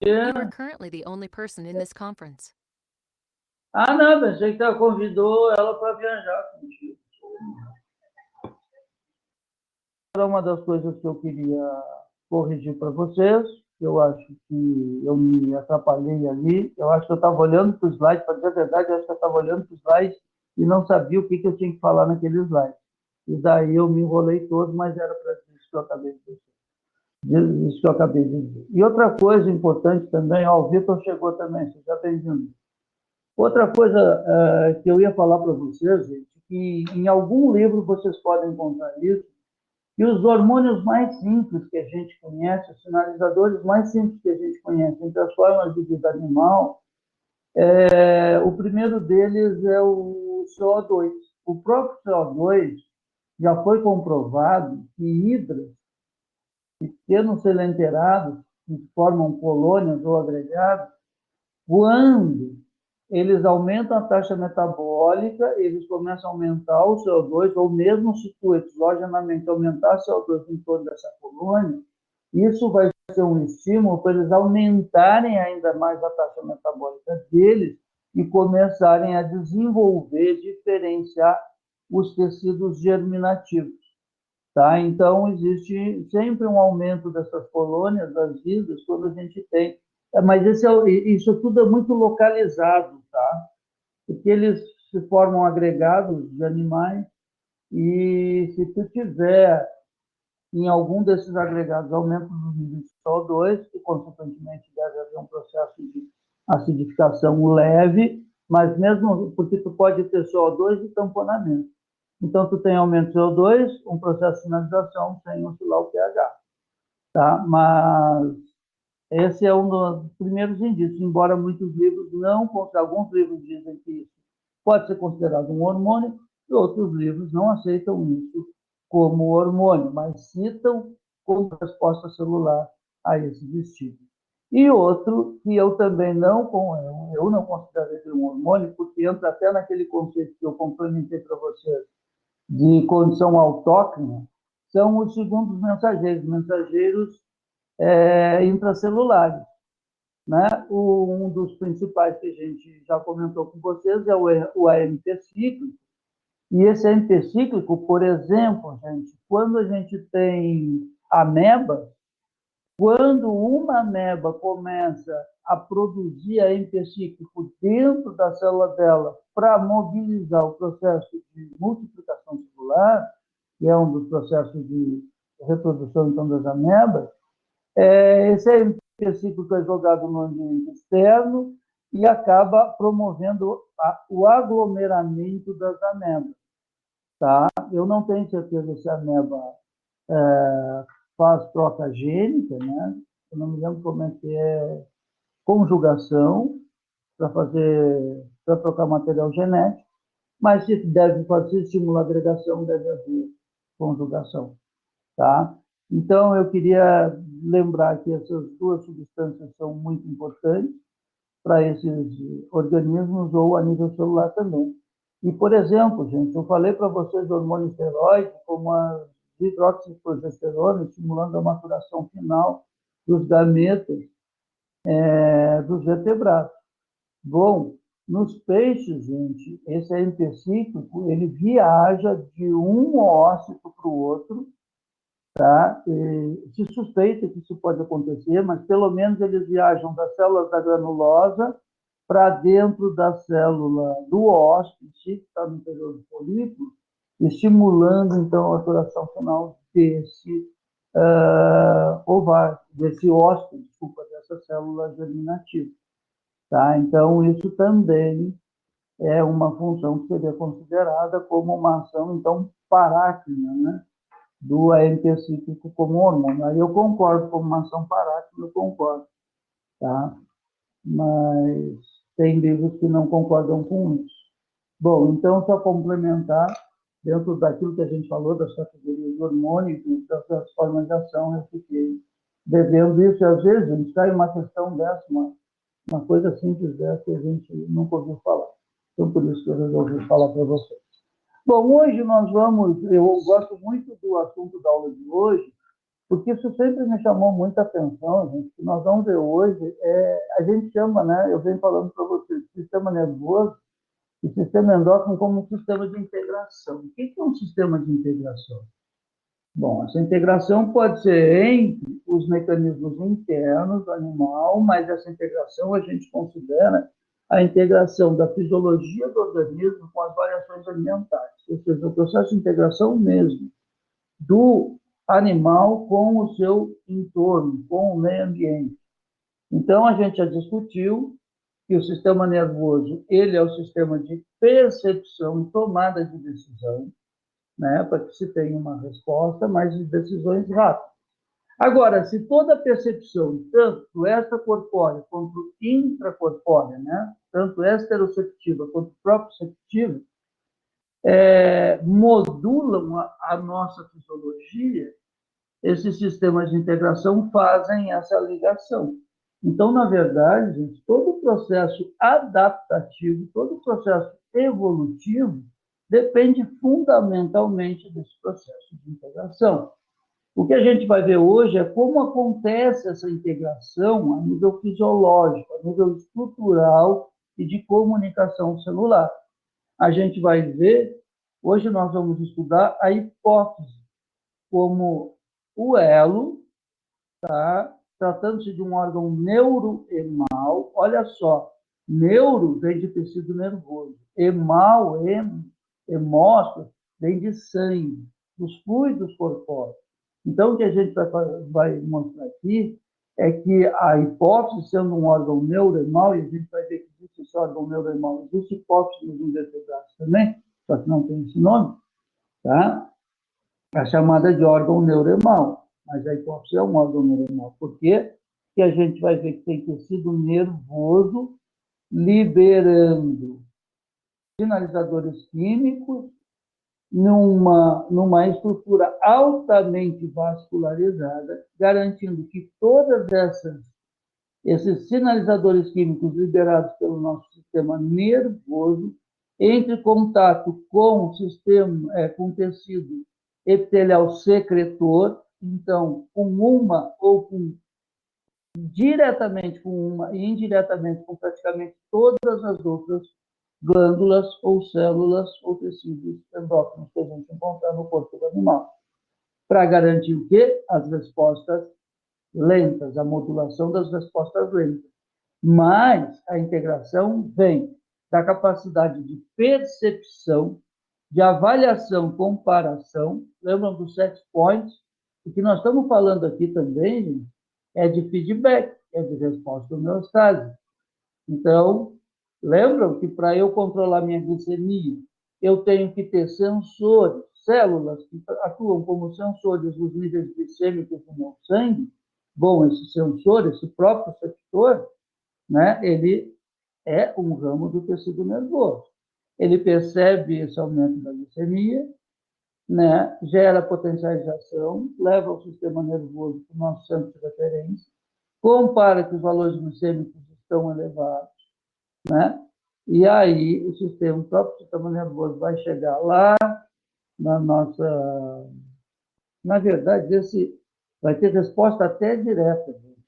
You are É. currently the only person in this conference. Ah, não, pensei que você convidou ela para viajar contigo. Era uma das coisas que eu queria corrigir para vocês. Eu acho que eu me atrapalhei ali. Eu acho que eu estava olhando para o slide, para dizer a verdade, eu acho que eu estava olhando para o slide e não sabia o que eu tinha que falar naquele slide. E daí eu me enrolei todo, mas era para isso que eu acabei de dizer. Isso que eu acabei de dizer. E outra coisa importante também, ó, o Vitor chegou também, você já bem-vindo. Outra coisa que eu ia falar para vocês, gente, que em algum livro vocês podem encontrar isso, que os hormônios mais simples que a gente conhece, os sinalizadores mais simples que a gente conhece entre as formas de vida animal, o primeiro deles é o CO2. O próprio CO2 já foi comprovado que hidras, pequenos selenterados, que formam colônias ou agregados, quando eles aumentam a taxa metabólica, eles começam a aumentar o CO2, ou mesmo se tu exogenamente aumentar o CO2 em torno dessa colônia, isso vai ser um estímulo para eles aumentarem ainda mais a taxa metabólica deles e começarem a desenvolver, diferenciar os tecidos germinativos. Tá? Então, existe sempre um aumento dessas colônias, das vidas, quando a gente tem. Mas isso tudo é muito localizado, tá? Porque eles se formam agregados de animais e se tu tiver em algum desses agregados aumento dos níveis de CO2, e consequentemente deve haver um processo de acidificação leve, mas mesmo porque tu pode ter CO2 e tamponamento. Então, tu tem aumento de CO2, um processo de sinalização sem oscilar o pH. Tá? Mas esse é um dos primeiros indícios, embora muitos livros não, alguns livros dizem que isso pode ser considerado um hormônio, e outros livros não aceitam isso como hormônio, mas citam como resposta celular a esses estímulos. E outro que eu também eu não considero ele um hormônio, porque entra até naquele conceito que eu complementei para vocês, de condição autócrina, são os segundos mensageiros intracelulares. Né? Um dos principais que a gente já comentou com vocês é o AMP cíclico. E esse AMP cíclico, por exemplo, gente, quando a gente tem ameba, quando uma ameba começa a produzir AMP cíclico dentro da célula dela para mobilizar o processo de multiplicação celular, que é um dos processos de reprodução então das amebas, esse AMP cíclico é jogado no ambiente externo e acaba promovendo o aglomeramento das amebas. Tá? Eu não tenho certeza se a ameba faz troca gênica, né? Eu não me lembro como é que é conjugação para trocar material genético, mas se deve fazer estimular agregação, deve haver conjugação, tá? Então, eu queria lembrar que essas duas substâncias são muito importantes para esses organismos ou a nível celular também. E, por exemplo, gente, eu falei para vocês do hormônio esteroide como a hidroxiprogesterona, estimulando a maturação final dos gametas dos vertebrados. Bom, nos peixes, gente, esse AMP cíclico, ele viaja de um óssito para o outro, tá? Se suspeita que isso pode acontecer, mas pelo menos eles viajam das células da granulosa para dentro da célula do ósseo, que está no interior do folículo, estimulando, então, a maturação final desse ovário, desse ósseo, desculpa, dessa célula germinativa. Tá? Então, isso também é uma função que seria considerada como uma ação, então, paráquina, né? Do AMP cíclico como hormônio. Aí eu concordo, como uma ação paráquina, eu concordo. Tá? Mas tem livros que não concordam com isso. Bom, então, só complementar, dentro daquilo que a gente falou, das categorias de hormônio e das formas de ação, eu fiquei devendo isso. E, às vezes, a gente cai uma questão dessa, uma coisa simples dessa que a gente nunca ouviu falar. Então, por isso que eu resolvi falar para vocês. Bom, hoje nós vamos, eu gosto muito do assunto da aula de hoje, porque isso sempre me chamou muita atenção, gente, que nós vamos ver hoje, a gente chama, né, eu venho falando para vocês, sistema nervoso e sistema endócrino como um sistema de integração. O que é um sistema de integração? Bom, essa integração pode ser entre os mecanismos internos do animal, mas essa integração a gente considera a integração da fisiologia do organismo com as variações ambientais, ou seja, o processo de integração mesmo do animal com o seu entorno, com o meio ambiente. Então, a gente já discutiu que o sistema nervoso, ele é o sistema de percepção e tomada de decisão, né, para que se tenha uma resposta, mas de decisões rápidas. Agora, se toda a percepção, tanto extracorpórea quanto intracorpórea, né, tanto exteroceptiva quanto proprioceptiva, modulam a nossa fisiologia, esses sistemas de integração fazem essa ligação. Então, na verdade, gente, todo o processo adaptativo, todo o processo evolutivo depende fundamentalmente desse processo de integração. O que a gente vai ver hoje é como acontece essa integração a nível fisiológico, a nível estrutural e de comunicação celular. A gente vai ver, hoje nós vamos estudar a hipófise como o elo, tá? Tratando-se de um órgão neuroemal, olha só, neuro vem de tecido nervoso, emal, hemóstase, vem de sangue, dos fluidos corpóreos. Então, o que a gente vai mostrar aqui é que a hipófise, sendo um órgão neuroemal, e a gente vai ver que existe esse órgão neuroemal, existe hipófise nos invertebrados também, só que não tem esse nome, tá? A chamada de órgão neuroemal, mas a hipófise é um órgão neuroemal. Por quê? Porque a gente vai ver que tem tecido nervoso liberando sinalizadores químicos numa estrutura altamente vascularizada, garantindo que todas esses sinalizadores químicos liberados pelo nosso sistema nervoso entre em contato com o sistema, com o tecido epitelial secretor, então, com uma ou com diretamente com uma e indiretamente com praticamente todas as outras glândulas ou células ou tecidos endócrinos que a gente encontrar no corpo do animal, para garantir o quê? As respostas lentas, a modulação das respostas lentas. Mas a integração vem da capacidade de percepção, de avaliação, comparação. Lembram dos 7 points? O que nós estamos falando aqui também, gente, é de feedback, é de resposta homeostase. Então, lembram que para eu controlar minha glicemia, eu tenho que ter sensores, células que atuam como sensores dos níveis glicêmicos do meu sangue. Bom, esse sensor, esse próprio receptor, né, ele é um ramo do tecido nervoso. Ele percebe esse aumento da glicemia, né, gera potenciais de ação, leva o sistema nervoso para o nosso centro de referência, compara que os valores glicêmicos estão elevados, né? E aí o próprio sistema nervoso vai chegar lá na nossa... Na verdade, vai ter resposta até direta. Gente.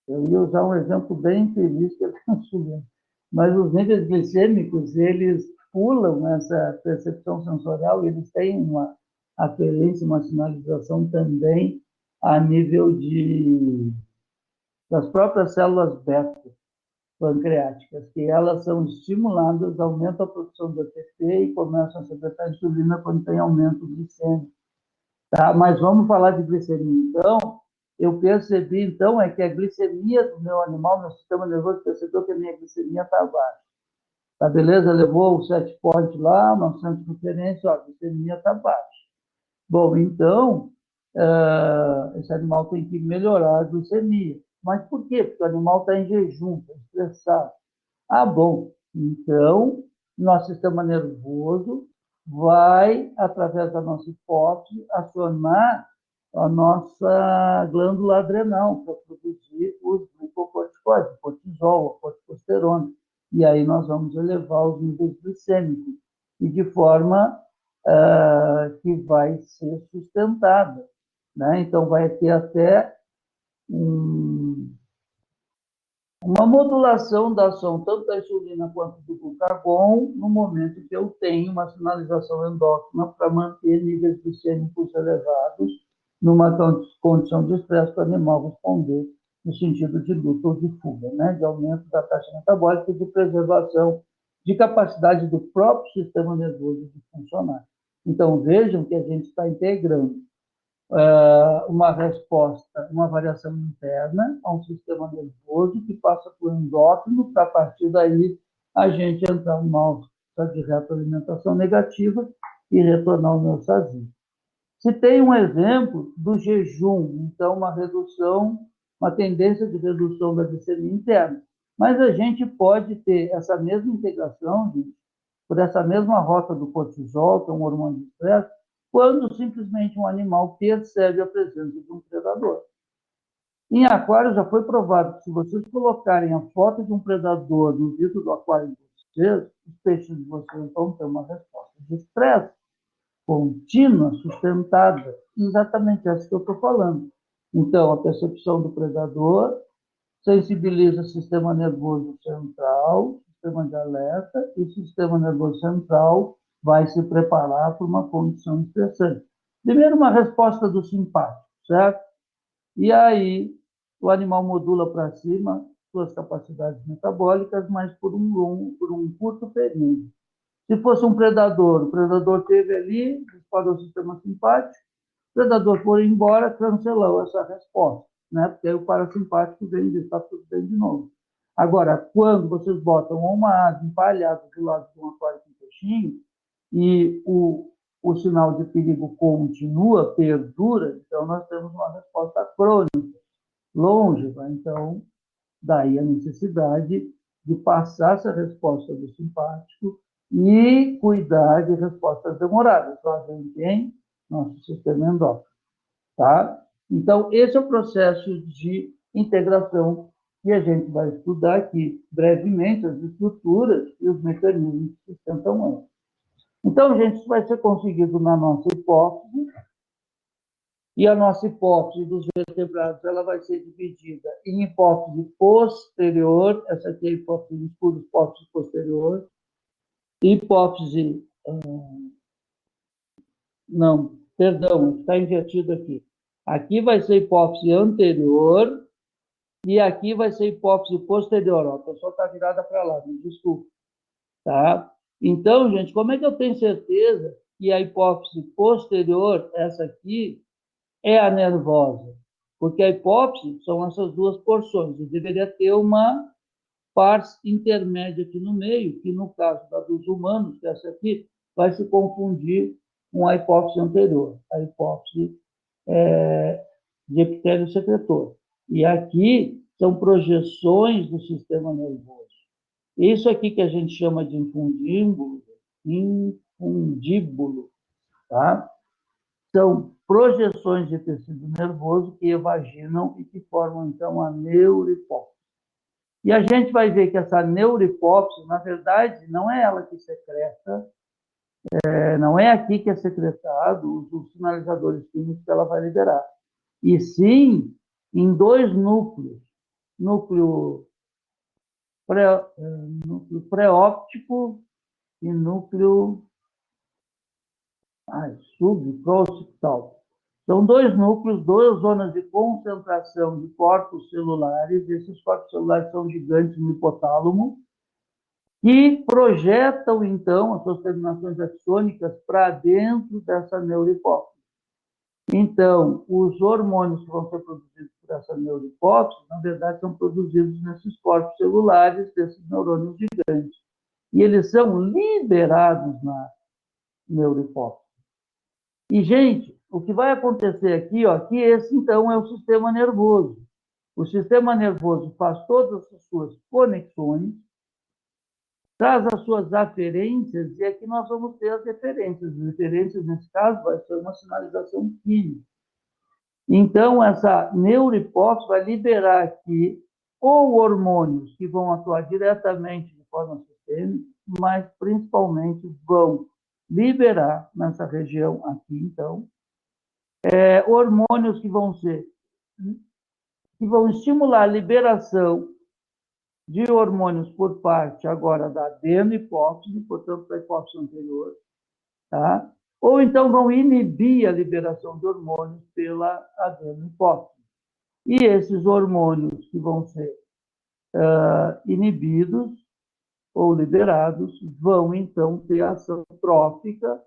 Eu ia usar um exemplo bem infeliz que eu consigo. Mas os níveis glicêmicos, eles pulam essa percepção sensorial, eles têm uma aferência, uma sinalização também a nível das próprias células beta pancreáticas, que elas são estimuladas, aumentam a produção do ATP e começam a secretar insulina quando tem aumento glicêmico. Tá? Mas vamos falar de glicemia. Então, eu percebi, então, que a glicemia do meu animal, meu sistema nervoso percebeu que a minha glicemia está baixa. Tá, beleza? Levou o 7 point lá, nosso centro de referência, a glicemia está baixa. Bom, então, esse animal tem que melhorar a glicemia. Mas por quê? Porque o animal está em jejum, está estressado. Ah, bom, então, nosso sistema nervoso vai, através da nossa hipófise, acionar a nossa glândula adrenal para produzir os glicocorticoides, cortisol, a corticosterona. E aí nós vamos elevar os níveis glicêmicos, e de forma que vai ser sustentada, né? Então, vai ter até uma modulação da ação tanto da insulina quanto do glucagon no momento que eu tenho uma sinalização endócrina para manter níveis glicêmicos elevados numa condição de estresse para o animal responder no sentido de luta ou de fuga, né? De aumento da taxa metabólica e de preservação de capacidade do próprio sistema nervoso de funcionar. Então, vejam que a gente está integrando uma resposta, uma variação interna a um sistema nervoso que passa por endócrino, para a partir daí a gente entrar numa de retroalimentação negativa e retornar ao homeostasia. Se tem um exemplo do jejum, então uma redução, uma tendência de redução da glicemia interna. Mas a gente pode ter essa mesma integração, gente, por essa mesma rota do cortisol, que é um hormônio de estresse, quando simplesmente um animal percebe a presença de um predador. Em aquário já foi provado que se vocês colocarem a foto de um predador no vidro do aquário de vocês, os peixes de vocês vão ter uma resposta de estresse contínua, sustentada, exatamente essa que eu estou falando. Então, a percepção do predador sensibiliza o sistema nervoso central, sistema de alerta, e o sistema nervoso central vai se preparar para uma condição estressante. Primeiro, uma resposta do simpático, certo? E aí, o animal modula para cima suas capacidades metabólicas, mas por um curto período. Se fosse um predador, o predador teve ali, disparou o sistema simpático, o predador foi embora, cancelou essa resposta, né? Porque aí o parasimpático vem e está tudo bem de novo. Agora, quando vocês botam uma ave empalhada do lado de um aquário com peixinho e o sinal de perigo continua, perdura, então nós temos uma resposta crônica, longeva. Então, daí a necessidade de passar essa resposta do simpático e cuidar de respostas demoradas, fazem bem nosso sistema endócrino, tá? Então, esse é o processo de integração que a gente vai estudar aqui, brevemente, as estruturas e os mecanismos que sustentam elas. Então, gente, isso vai ser conseguido na nossa hipófise, e a nossa hipófise dos vertebrados ela vai ser dividida em hipófise posterior, essa aqui é a hipófise escura, hipófise posterior, hipófise... Não, perdão, está invertido aqui. Aqui vai ser hipófise anterior e aqui vai ser hipófise posterior. Ó, a pessoa está virada para lá, me desculpe. Tá? Então, gente, como é que eu tenho certeza que a hipófise posterior, essa aqui, é a nervosa? Porque a hipófise são essas duas porções. Eu deveria ter uma parte intermédia aqui no meio, que no caso da dos humanos, que essa aqui, vai se confundir com a hipófise anterior, a hipófise de epitélio secretor. E aqui são projeções do sistema nervoso. Isso aqui que a gente chama de infundíbulo, tá? São projeções de tecido nervoso que evaginam e que formam, então, a neurohipófise. E a gente vai ver que essa neurohipófise, na verdade, não é ela que secreta, não é aqui que é secretado os sinalizadores químicos que ela vai liberar. E sim em dois núcleos, núcleo pré-óptico e núcleo subprociptal. São dois núcleos, duas zonas de concentração de corpos celulares. Esses corpos celulares são gigantes no hipotálamo, que projetam, então, as suas terminações axônicas para dentro dessa neurohipófise. Então, os hormônios que vão ser produzidos por essa neurohipófise, na verdade, são produzidos nesses corpos celulares desses neurônios gigantes. E eles são liberados na neurohipófise. E, gente, o que vai acontecer aqui, ó, que esse, então, é o sistema nervoso. O sistema nervoso faz todas as suas conexões, traz as suas aferências, e aqui nós vamos ter as referências. As referências, nesse caso, vai ser uma sinalização química. Então, essa neurohipófise vai liberar aqui ou hormônios que vão atuar diretamente de forma sistêmica, mas principalmente vão liberar nessa região aqui, então, Hormônios que vão estimular a liberação de hormônios por parte agora da adenohipófise, portanto, da hipófise anterior, tá? Ou então vão inibir a liberação de hormônios pela adenohipófise. E esses hormônios que vão ser inibidos ou liberados vão, então, ter ação trófica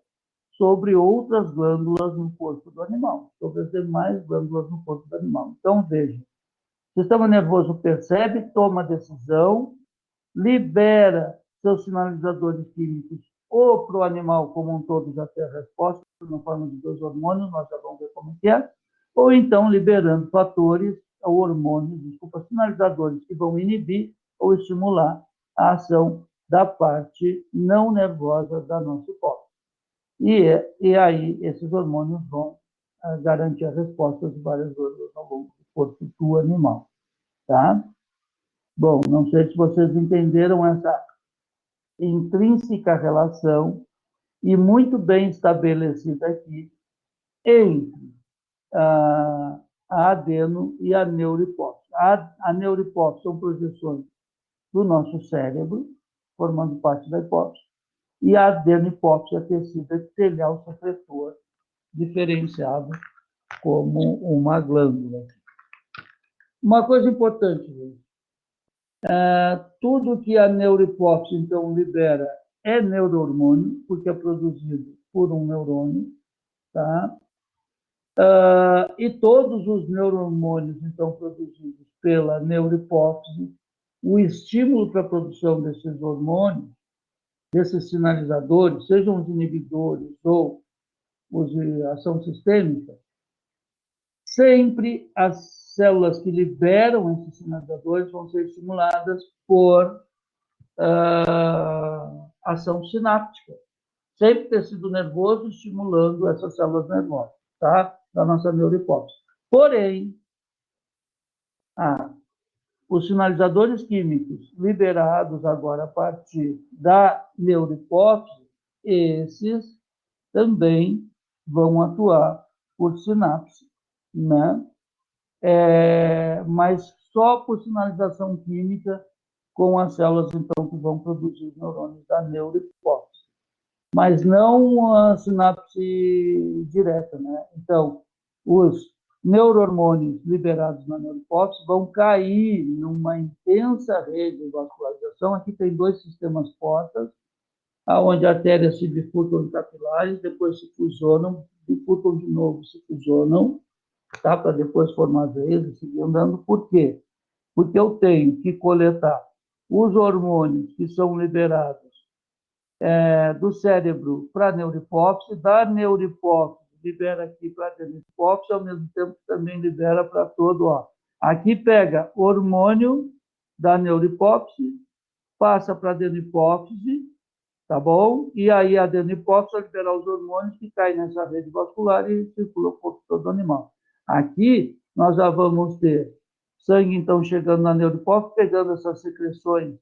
sobre outras glândulas no corpo do animal, sobre as demais glândulas no corpo do animal. Então, veja, o sistema nervoso percebe, toma decisão, libera seus sinalizadores químicos ou para o animal como um todo já ter a resposta, na forma de 2 hormônios, nós já vamos ver como é, ou então liberando fatores, ou hormônios, sinalizadores que vão inibir ou estimular a ação da parte não nervosa da nossa hipófise. E aí esses hormônios vão garantir a resposta de várias glândulas ao longo do corpo do animal. Tá? Bom, não sei se vocês entenderam essa intrínseca relação e muito bem estabelecida aqui entre a adeno e a neurohipófise. A neurohipófise são projeções do nosso cérebro, formando parte da hipófise, e a adenohipófise é tecido epitelial secretor, diferenciado como uma glândula. Uma coisa importante, gente. Tudo que a neurohipófise, então, libera é neurohormônio, porque é produzido por um neurônio, tá? E todos os neurohormônios, então, produzidos pela neurohipófise, o estímulo para a produção desses hormônios, desses sinalizadores, sejam os inibidores ou os de ação sistêmica, sempre as células que liberam esses sinalizadores vão ser estimuladas por ação sináptica. Sempre tecido nervoso estimulando essas células nervosas, tá? Da nossa neurohipófise. Porém, os sinalizadores químicos liberados agora a partir da neurohipófise, esses também vão atuar por sinapse, né? Mas só por sinalização química com as células, então, que vão produzir os neurônios da neurohipófise. Mas não a sinapse direta, né? Então, os neurohormônios liberados na neurohipófise vão cair numa intensa rede de vascularização. Aqui tem 2 sistemas portas, onde artérias se bifurcam em capilares, depois se fusionam, bifurcam de novo, se fusionam, tá? Para depois formar veias e seguir andando. Por quê? Porque eu tenho que coletar os hormônios que são liberados do cérebro para a neurohipófise, da neurohipófise libera aqui para a adenohipófise, ao mesmo tempo que também libera para todo, ó. Aqui pega hormônio da neurohipófise, passa para a adenohipófise, tá bom? E aí a adenohipófise vai liberar os hormônios que caem nessa rede vascular e circula o corpo todo animal. Aqui nós já vamos ter sangue, então, chegando na neurohipófise, pegando essas secreções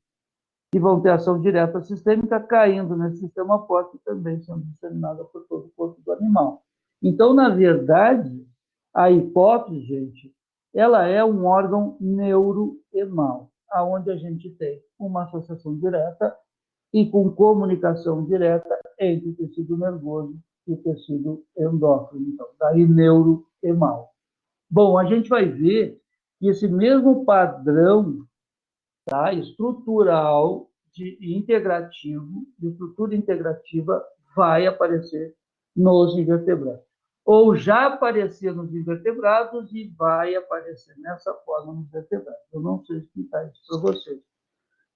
que vão ter ação direta sistêmica, caindo nesse sistema porta e também sendo disseminada por todo o corpo do animal. Então, na verdade, a hipófise, gente, ela é um órgão neuroemal, aonde a gente tem uma associação direta e com comunicação direta entre o tecido nervoso e o tecido endócrino. Então, daí neuroemal. Bom, a gente vai ver que esse mesmo padrão, tá, estrutural de estrutura integrativa vai aparecer nos invertebrados. Ou já aparecia nos invertebrados e vai aparecer nessa forma nos vertebrados. Eu não sei explicar isso para vocês.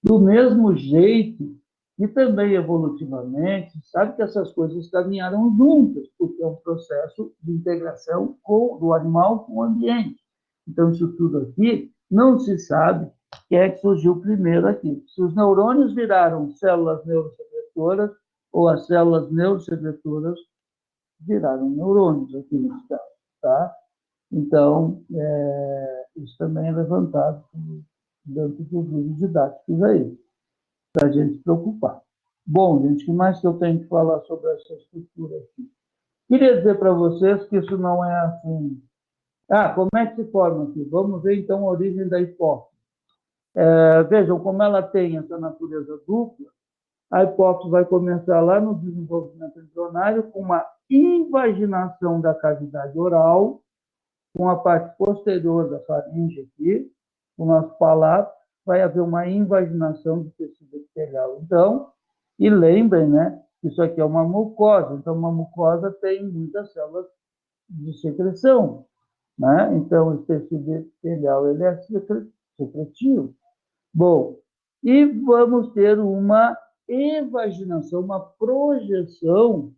Do mesmo jeito que também evolutivamente, sabe que essas coisas caminharam juntas, porque é um processo de integração do animal com o ambiente. Então, isso tudo aqui não se sabe quem é que surgiu primeiro aqui. Se os neurônios viraram células neurosecretoras ou as células neurosecretoras viraram neurônios aqui nesse caso, tá? Então, isso também é levantado dentro dos livros didáticos aí, para a gente se preocupar. Bom, gente, o que mais que eu tenho que falar sobre essa estrutura aqui? Queria dizer para vocês que isso não é assim. Ah, como é que se forma aqui? Vamos ver, então, a origem da hipófise. Vejam, como ela tem essa natureza dupla, a hipófise vai começar lá no desenvolvimento embrionário com uma invaginação da cavidade oral, com a parte posterior da faringe aqui, o nosso palato, vai haver uma invaginação do tecido epitelial. Então, e lembrem, né, isso aqui é uma mucosa, então uma mucosa tem muitas células de secreção, né? Então, o tecido epitelial ele é secretivo. Bom, e vamos ter uma evaginação, uma projeção,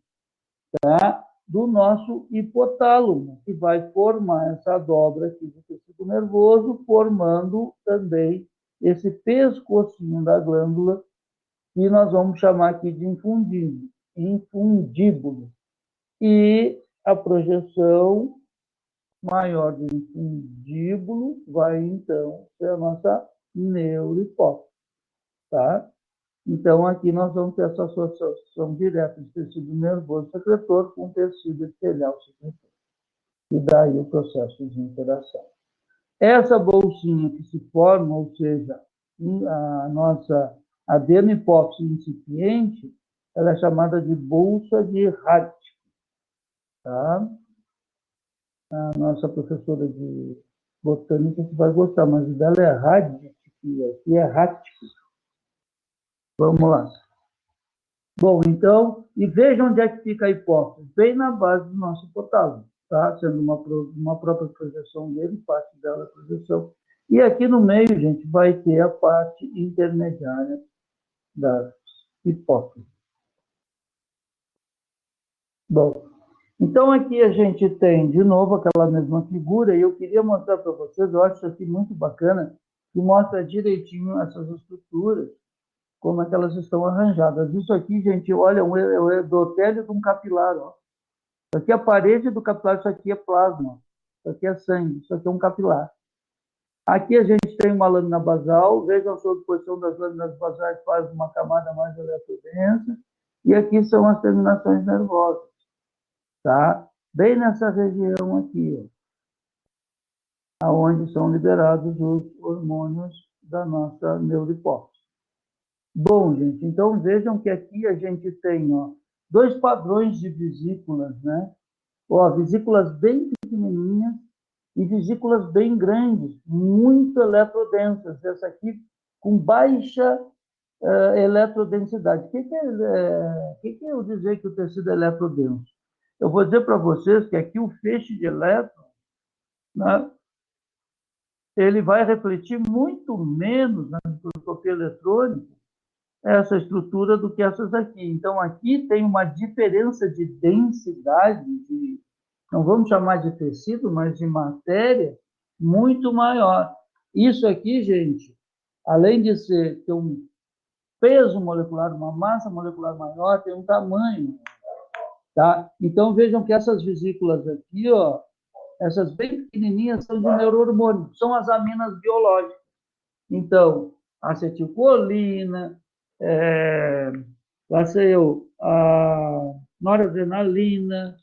tá, do nosso hipotálamo, que vai formar essa dobra aqui do tecido nervoso, formando também esse pescocinho da glândula, que nós vamos chamar aqui de infundíbulo. E a projeção maior do infundíbulo vai, então, ser a nossa neurohipófise, tá? Então, aqui nós vamos ter essa associação direta de tecido nervoso secretor com tecido epitelial secretor. E daí o processo de interação. Essa bolsinha que se forma, ou seja, a nossa adenohipófise incipiente, ela é chamada de bolsa de Hart, tá? A nossa professora de botânica que vai gostar, mas o dela é Hart, aqui é Hart. Vamos lá. Bom, então, e veja onde é que fica a hipófise, bem na base do nosso hipotálamo, tá? Sendo uma própria projeção dele, parte dela é projeção. E aqui no meio, gente, vai ter a parte intermediária da hipófise. Bom, então aqui a gente tem, de novo, aquela mesma figura, e eu queria mostrar para vocês, eu acho isso aqui muito bacana, que mostra direitinho essas estruturas, como é que elas estão arranjadas. Isso aqui, gente, olha, é o endotélio de um capilar, ó. Isso aqui é a parede do capilar, isso aqui é plasma, isso aqui é sangue, isso aqui é um capilar. Aqui a gente tem uma lâmina basal, vejam a sobreposição das lâminas basais faz uma camada mais eletrodensa, e aqui são as terminações nervosas, tá? Bem nessa região aqui, ó, aonde são liberados os hormônios da nossa neurohipófise. Bom, gente, então vejam que aqui a gente tem, ó, dois padrões de vesículas, né? Ó, vesículas bem pequenininhas e vesículas bem grandes, muito eletrodensas. Essa aqui com baixa eletrodensidade. O que eu dizer que o tecido é eletrodenso? Eu vou dizer para vocês que aqui o feixe de elétrons, né, ele vai refletir muito menos na microscopia eletrônica essa estrutura do que essas aqui. Então, aqui tem uma diferença de densidade, não vamos chamar de tecido, mas de matéria, muito maior. Isso aqui, gente, além de ter um peso molecular, uma massa molecular maior, tem um tamanho, tá? Então, vejam que essas vesículas aqui, ó, essas bem pequenininhas, são de neurohormônio, são as aminas biológicas. Então, acetilcolina, lá sei eu, a noradrenalina,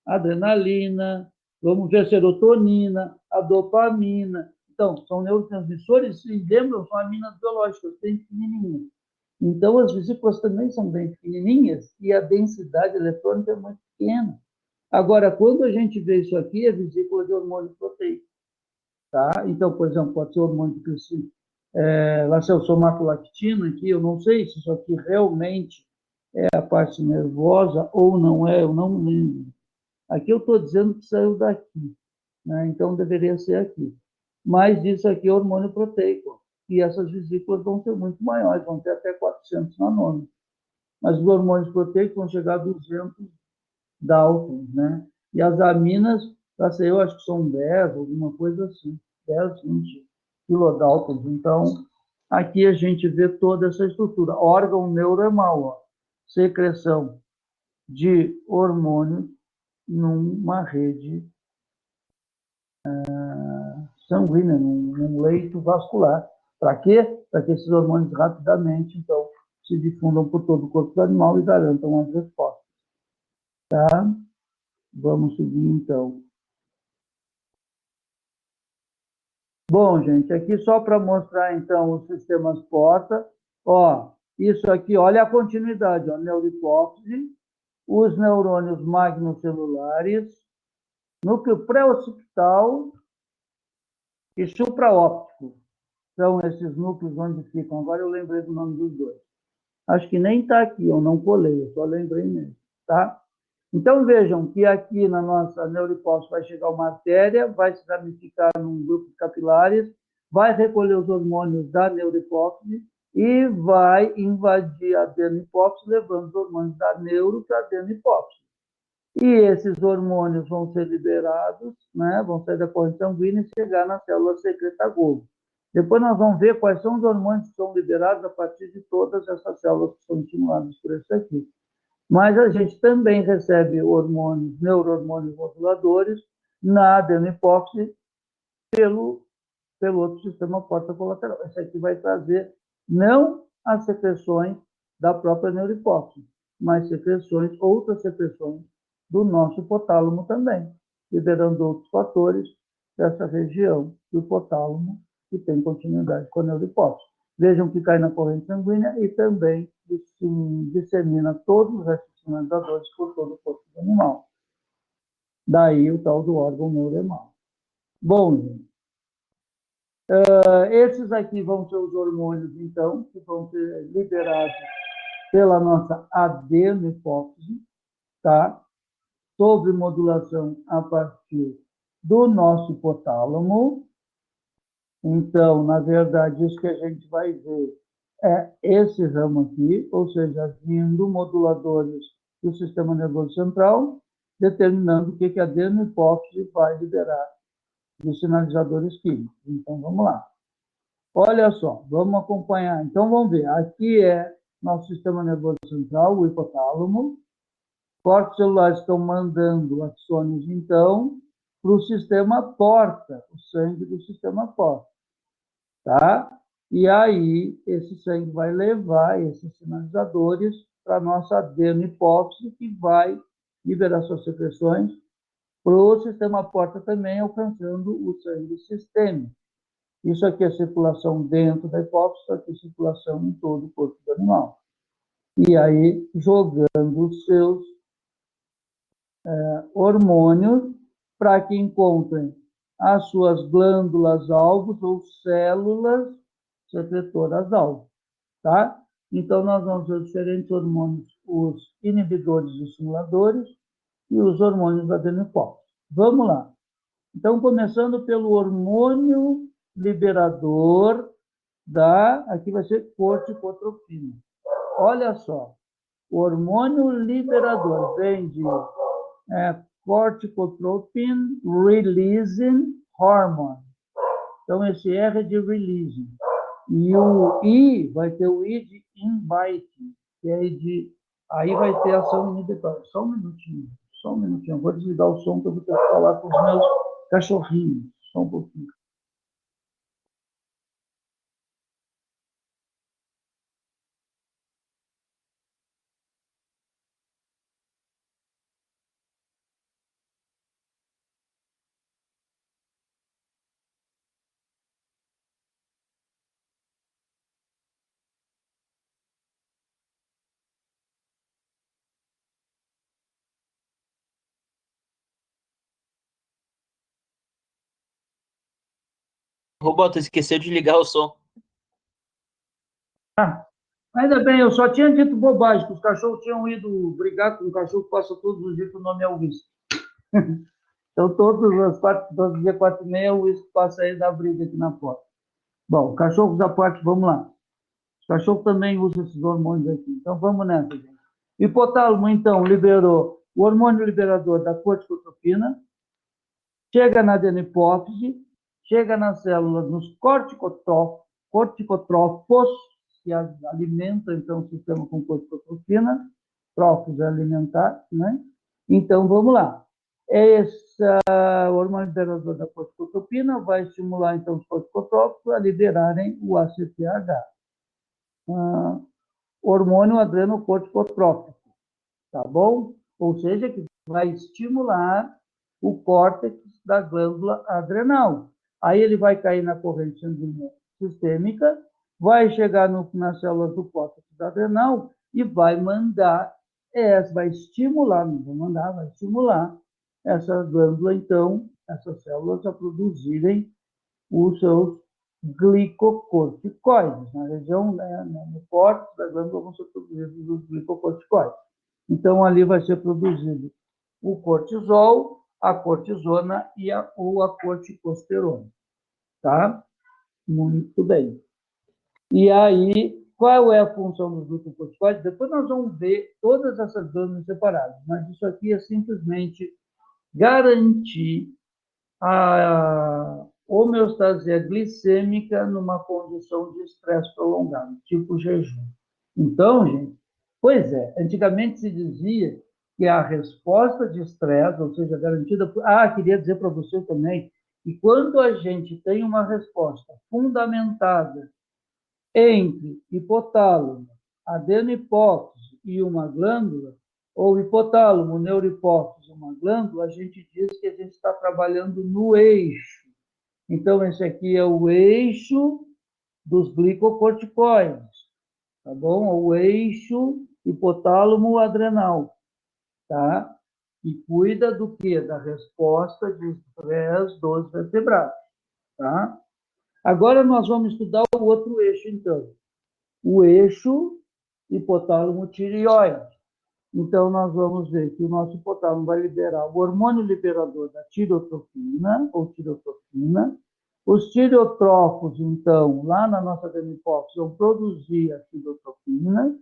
adrenalina, vamos ver a serotonina, a dopamina. Então, são neurotransmissores e lembram, são aminas biológicas, bem pequenininhas. Então, as vesículas também são bem pequenininhas e a densidade eletrônica é muito pequena. Agora, quando a gente vê isso aqui, é vesícula de hormônio proteico. Tá? Então, por exemplo, pode ser hormônio de crescimento. Lá se eu sou somatolactina aqui, eu não sei se isso aqui realmente é a parte nervosa ou não é, eu não lembro. Aqui eu estou dizendo que saiu daqui, né? Então deveria ser aqui. Mas isso aqui é hormônio proteico, e essas vesículas vão ser muito maiores, vão ter até 400 nanômetros. Mas os hormônios proteicos vão chegar a 200 Daltons, né? E as aminas, eu acho que são 10, alguma coisa assim, 10, 20 kilodaltons. Então, aqui a gente vê toda essa estrutura. Órgão neuromal, ó, secreção de hormônio numa rede sanguínea, num leito vascular. Para quê? Para que esses hormônios rapidamente, então, se difundam por todo o corpo do animal e garantam as respostas. Tá? Vamos seguir, então. Bom, gente, aqui só para mostrar, então, os sistemas porta. Ó, isso aqui, olha a continuidade, ó, neurohipófise, os neurônios magnocelulares, núcleo pré-occipital e supraóptico. São esses núcleos onde ficam. Agora eu lembrei do nome dos dois. Acho que nem está aqui, eu não colei, eu só lembrei mesmo, tá? Então, vejam que aqui na nossa neurohipófise vai chegar uma artéria, vai se ramificar num grupo de capilares, vai recolher os hormônios da neurohipófise e vai invadir a adenohipófise, levando os hormônios da neuro para a adenohipófise. E esses hormônios vão ser liberados, né, vão sair da corrente sanguínea e chegar na célula secreta Golgi. Depois nós vamos ver quais são os hormônios que são liberados a partir de todas essas células que são estimuladas por isso aqui. Mas a gente também recebe hormônios, neurohormônios moduladores na adenohipófise pelo outro sistema porta colateral. Esse aqui vai trazer não as secreções da própria neurohipófise, mas secreções, outras secreções do nosso hipotálamo também, liberando outros fatores dessa região do hipotálamo que tem continuidade com a neurohipófise. Vejam que cai na corrente sanguínea e também dissemina todos os restos sinalizadores por todo o corpo do animal. Daí o tal do órgão neuremal. Bom, gente, esses aqui vão ser os hormônios, então, que vão ser liberados pela nossa adenohipófise, tá? Sobre modulação a partir do nosso hipotálamo. Então, na verdade, isso que a gente vai ver é esse ramo aqui, ou seja, vindo moduladores do sistema nervoso central, determinando o que a adenohipófise vai liberar de sinalizadores químicos. Então, vamos lá. Olha só, vamos acompanhar. Então, vamos ver. Aqui é nosso sistema nervoso central, o hipotálamo. Corpos celulares estão mandando axônios, então, para o sistema porta, o sangue do sistema porta. Tá? E aí, esse sangue vai levar esses sinalizadores para a nossa adenohipófise, que vai liberar suas secreções para o sistema porta também, alcançando o sangue sistêmico. Isso aqui é circulação dentro da hipófise, isso aqui é circulação em todo o corpo do animal. E aí, jogando os seus hormônios para que encontrem as suas glândulas-alvos ou células secretoras-alvo, tá? Então, nós vamos ver diferentes hormônios, os inibidores e estimuladores e os hormônios da adenohipófise. Vamos lá. Então, começando pelo hormônio liberador aqui vai ser corticotropina. Olha só, o hormônio liberador vem de corticotropin releasing hormone. Então, esse R é de releasing. E o I vai ter o I de inviting, que é de... Aí vai ter ação inibitória. Só um minutinho. Eu vou desligar o som, porque eu vou ter que falar com os meus cachorrinhos. Só um pouquinho. Roberto, esqueceu de ligar o som. Ah, ainda bem, eu só tinha dito bobagem, que os cachorros tinham ido brigar com um cachorro que passa todos os dias, que o nome é Whisky. Então, todos os dias, 4h30, o Whisky passa aí da briga aqui na porta. Bom, cachorros à parte, vamos lá. Os cachorros também usam esses hormônios aqui. Então, vamos nessa, gente. Hipotálamo, então, liberou o hormônio liberador da corticotropina, chega na adenohipófise, chega nas células, nos corticotrópos, que alimentam, então, o sistema com corticotropina, trófos é alimentar, né? Então, vamos lá. Esse hormônio liberador da corticotropina vai estimular, então, os corticotrópicos a liberarem o ACTH, hormônio adrenocorticotrópico, tá bom? Ou seja, que vai estimular o córtex da glândula adrenal. Aí ele vai cair na corrente sanguínea sistêmica, vai chegar nas células do córtex adrenal e vai mandar, vai estimular, não vai mandar, vai estimular essa glândula, então, essas células a produzirem os seus glicocorticoides. Na região, né, no córtex da glândula vão ser produzidos os glicocorticoides. Então, ali vai ser produzido o cortisol, a cortisona ou a corticosterona. Tá? Muito bem. E aí, qual é a função dos glicocorticoides? Depois nós vamos ver todas essas glândulas separadas, mas isso aqui é simplesmente garantir a homeostasia glicêmica numa condição de estresse prolongado, tipo jejum. Então, gente, pois é, antigamente se dizia que a resposta de estresse, ou seja, garantida por... queria dizer para você também que quando a gente tem uma resposta fundamentada entre hipotálamo, adenohipófise e uma glândula, ou hipotálamo, neurohipófise, uma glândula, a gente diz que a gente está trabalhando no eixo. Então, esse aqui é o eixo dos glicocorticoides, tá bom? O eixo hipotálamo-adrenal, tá? E cuida do quê? Da resposta de estresse dos vertebrados, tá? Agora nós vamos estudar o outro eixo, então. O eixo hipotálamo-tireoide. Então, nós vamos ver que o nosso hipotálamo vai liberar o hormônio liberador da tireotrofina, ou tireotrofina. Os tireotrófos, então, lá na nossa adenohipófise, vão produzir a tireotrofina.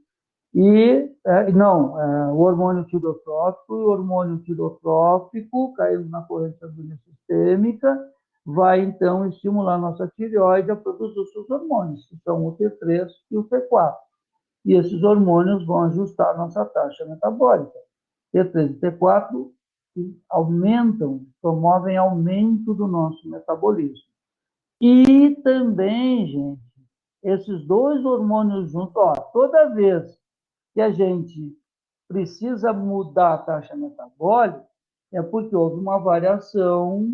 O hormônio tirotrófico e o hormônio tirotrófico, caindo na corrente sanguínea sistêmica, vai, então, estimular a nossa tireoide a produzir os seus hormônios, que são o T3 e o T4. E esses hormônios vão ajustar a nossa taxa metabólica. T3 e T4 aumentam, promovem aumento do nosso metabolismo. E também, gente, esses dois hormônios juntos, toda vez que a gente precisa mudar a taxa metabólica, é porque houve uma variação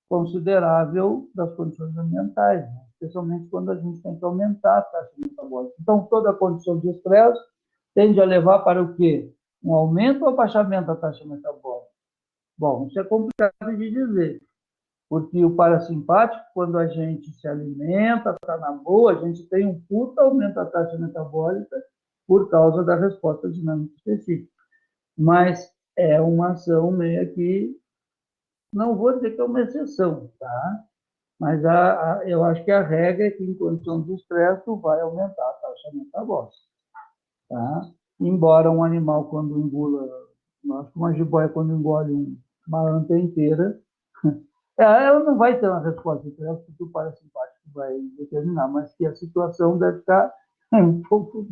considerável das condições ambientais, né? Especialmente quando a gente tem que aumentar a taxa metabólica. Então, toda condição de estresse tende a levar para o quê? Um aumento ou abaixamento da taxa metabólica? Bom, isso é complicado de dizer, porque o parasimpático, quando a gente se alimenta, está na boa, a gente tem um puta aumento da taxa metabólica por causa da resposta dinâmica específica. Mas é uma ação meio que, não vou dizer que é uma exceção, tá? Mas eu acho que a regra é que, em condição de estresse, vai aumentar a taxa metabólica. Tá? Embora um animal, quando engula, nós, como uma jiboia, quando engole uma anta inteira, ela não vai ter uma resposta de estresse, porque o parasimpático vai determinar, mas que a situação deve estar um pouco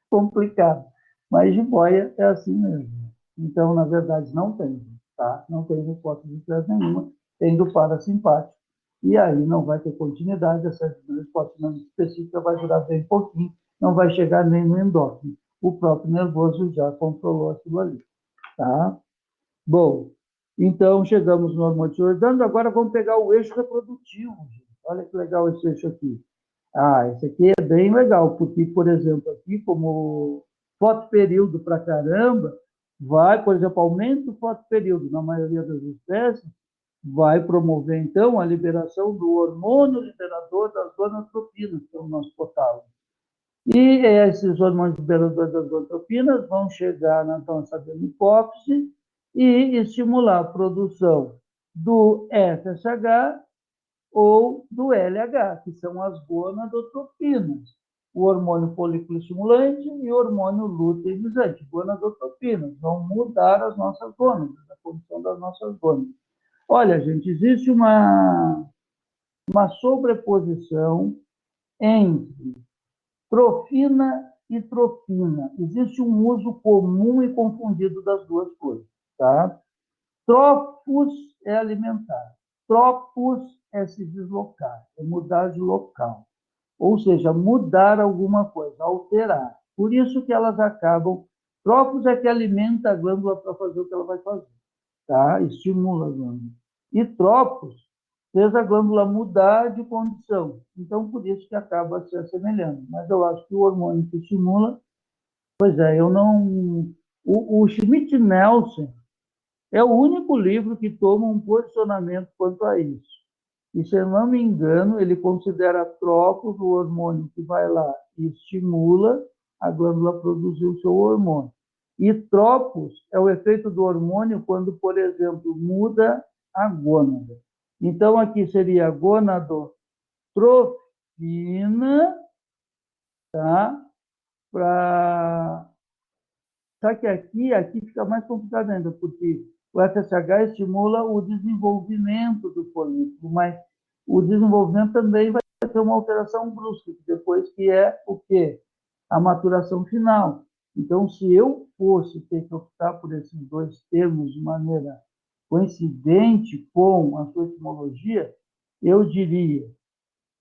complicada. Mas jiboia é assim mesmo. Então, na verdade, não tem, tá? Não tem resposta de estresse nenhuma, tem do parasimpático. E aí não vai ter continuidade, essa resposta não específica vai durar bem pouquinho, não vai chegar nem no endócrino. O próprio nervoso já controlou aquilo ali, tá? Bom, então chegamos no hormônio tireoidiano, agora vamos pegar o eixo reprodutivo, gente. Olha que legal esse eixo aqui. Esse aqui é bem legal, porque, por exemplo, aqui, como fotoperíodo para caramba, vai, por exemplo, aumenta o fotoperíodo na maioria das espécies, vai promover, então, a liberação do hormônio liberador das gonadotropinas, que é o nosso hipotálamo. E esses hormônios liberadores das gonadotropinas vão chegar na nossa adenohipófise e estimular a produção do FSH ou do LH, que são as gonadotropinas, o hormônio folículo estimulante e o hormônio luteinizante, gonadotropinas, vão mudar as nossas gônadas, a condição das nossas gônadas. Olha, gente, existe uma sobreposição entre trofina e tropina. Existe um uso comum e confundido das duas coisas, tá? Tropos é alimentar, tropos é se deslocar, é mudar de local. Ou seja, mudar alguma coisa, alterar. Por isso que elas acabam Trófos é que alimenta a glândula para fazer o que ela vai fazer, tá? Estimula a glândula. E trópos fez a glândula mudar de condição. Então, por isso que acaba se assemelhando. Mas eu acho que o hormônio que estimula, pois é, eu não... O Schmidt-Nelson é o único livro que toma um posicionamento quanto a isso. E, se eu não me engano, ele considera trópos o hormônio que vai lá e estimula a glândula a produzir o seu hormônio. E trópos é o efeito do hormônio quando, por exemplo, muda a gônada. Então, aqui seria gonadotrofina, tá? Só que aqui fica mais complicado ainda, porque o FSH estimula o desenvolvimento do folículo, mas o desenvolvimento também vai ter uma alteração brusca, depois que é o quê? A maturação final. Então, se eu fosse ter que optar por esses dois termos de maneira coincidente com a sua etimologia, eu diria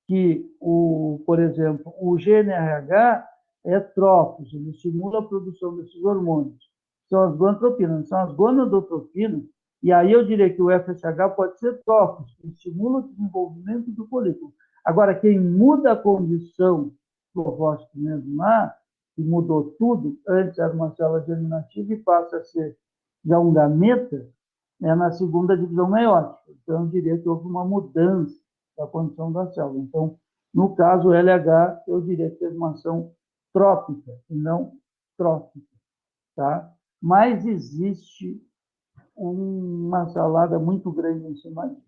que, por exemplo, o GNRH é trópos, ele estimula a produção desses hormônios. São as gonadotropinas, são as gonadotropinas, e aí eu diria que o FSH pode ser trópos, que estimula o desenvolvimento do folículo. Agora, quem muda a condição provóstata mesmo lá, que mudou tudo, antes era uma célula germinativa e passa a ser já um gameta, é na segunda divisão meiótica. Então, eu diria que houve uma mudança da condição da célula. Então, no caso, o LH, eu diria que teve uma ação trópica e não trófica, tá? Mas existe uma salada muito grande em cima disso.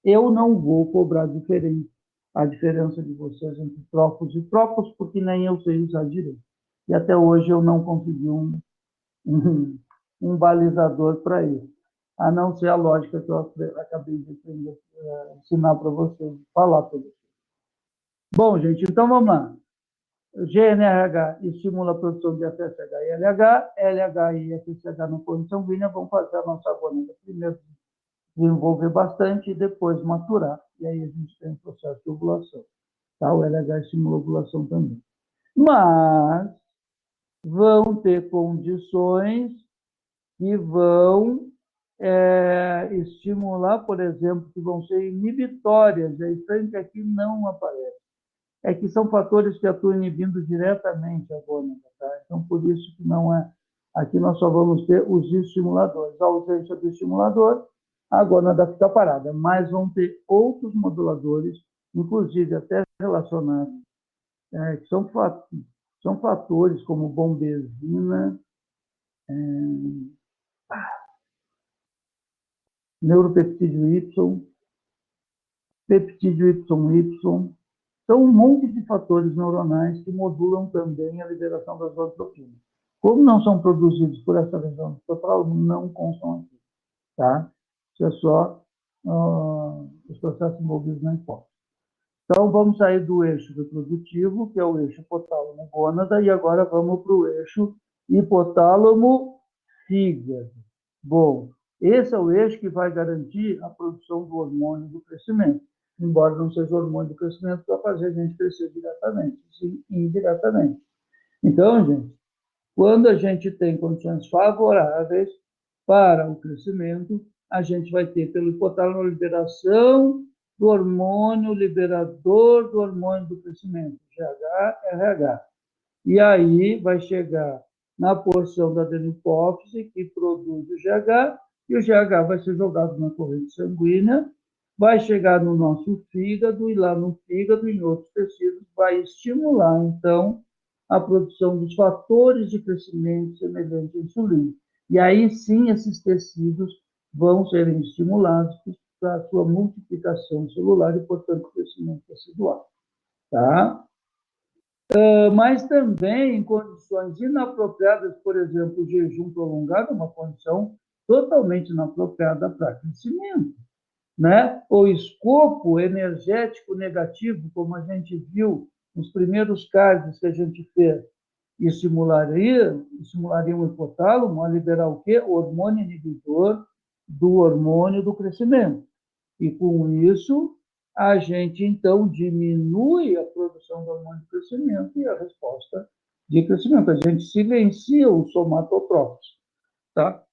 Eu não vou cobrar a diferença de vocês entre trópos e trópos, porque nem eu sei usar direito. E até hoje eu não consegui um balizador para isso, a não ser a lógica que eu acabei de ensinar para vocês, falar para vocês. Bom, gente, então vamos lá. GNRH estimula a produção de FSH e LH, LH e FSH na corrente sanguínea vão fazer a nossa gônada primeiro desenvolver bastante e depois maturar. E aí a gente tem o processo de ovulação. Tá? O LH estimula a ovulação também. Mas vão ter condições que vão estimular, por exemplo, que vão ser inibitórias. É estranho que aqui não aparece. É que são fatores que atuam inibindo diretamente a gônada. Tá? Então, por isso que não é... Aqui nós só vamos ter os estimuladores. A ausência do estimulador, a gônada fica parada. Mas vão ter outros moduladores, inclusive até relacionados, que são fatores como bombezina, neuropeptídeo Y, peptídeo YY, são um monte de fatores neuronais que modulam também a liberação das gonadotropinas. Como não são produzidos por essa região total, não constam aqui. Tá? Isso é só os processos envolvidos na hipófise. Então, vamos sair do eixo reprodutivo, que é o eixo hipotálamo-gônada, e agora vamos para o eixo hipotálamo-fígado. Bom, esse é o eixo que vai garantir a produção do hormônio do crescimento, embora não seja o hormônio do crescimento para fazer a gente crescer diretamente, sim indiretamente. Então, gente, quando a gente tem condições favoráveis para o crescimento, a gente vai ter pelo hipotálamo a liberação do hormônio liberador do hormônio do crescimento, GH-RH. E aí vai chegar na porção da adenopófise, que produz o GH, e o GH vai ser jogado na corrente sanguínea, vai chegar no nosso fígado, e lá no fígado e em outros tecidos vai estimular, então, a produção dos fatores de crescimento semelhantes à insulina. E aí sim esses tecidos vão serem estimulados para a sua multiplicação celular e, portanto, crescimento tecidual. Tá? Mas também em condições inapropriadas, por exemplo, o jejum prolongado é uma condição totalmente inapropriada para crescimento. Né? O escopo energético negativo, como a gente viu nos primeiros cards que a gente fez, estimularia o hipotálamo a liberar o quê? O hormônio inibidor do hormônio do crescimento. E com isso, a gente então diminui a produção do hormônio do crescimento e a resposta de crescimento. A gente silencia os somatotrópicos, tá?